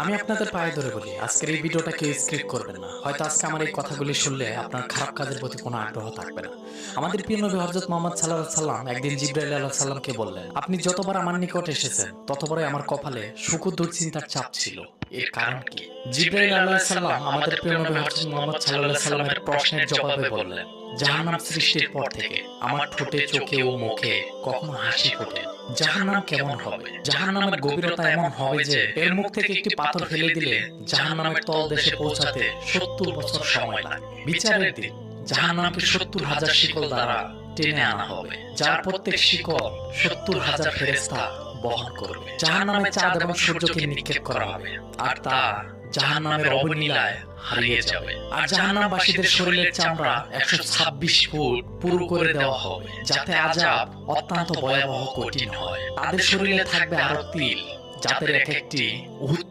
আমি আপনাদের পায়ে ধরে বলি, আজকের এই ভিডিওটা কেউ স্ক্রিপ্ট করবেন না। হয়তো আজকে আমার এই কথাগুলি শুনলে আপনার খারাপ কাজের প্রতি কোনো আগ্রহ থাকবে না। আমাদের প্রিয় নবী হযরত মুহাম্মদ সাল্লাল্লাহু আলাইহি সাল্লাম একদিন জিবরাইল আলাইহিস সালামকে বললেন, আপনি যতবার আমার নিকট এসেছেন ততবারই আমার কপালে সুখ ও দুশ্চিন্তার চাপ ছিল। এর কারণ কি? জিবরাইল আলাইহিস সালাম আমাদের প্রিয় নবী হযরত মুহাম্মদ সাল্লাল্লাহু আলাইহি সাল্লামের প্রশ্নের জবাবে বললেন, জাহান্নাম সৃষ্টির পর থেকে আমার ঠোঁটে, চোখে ও মুখে কখনো হাসি ফোটে। জাহান্নাম কেমন হবে? জাহান্নামের গভীরতা এমন হবে যে এর মুখ থেকে একটি পাথর ফেলে দিলে জাহান্নামের তলদেশে পৌঁছাতে ৭০ বছর সময় লাগে। বিচারের দিন জাহান্নামকে ৭০,০০০ শিকল দ্বারা টেনে আনা হবে, যার প্রত্যেক শিকল ৭০,০০০ ফেরেশতা বহন করবে। জাহান্নামে চাঁদ এবং সূর্যকে নিক্ষেপ করা হবে, আর তা জাহান্নামের অবনীলায় হারিয়ে যাবে। আর জাহান্নামবাসীদের শরীরের চামড়া ১২৬ ফুট পুরু করে দেওয়া হবে, যাতে আযাব অত্যন্ত ভয়াবহ কঠিন হয়। তাদের শরীরে থাকবে আরো তিল, যাদের এক একটি উহুদ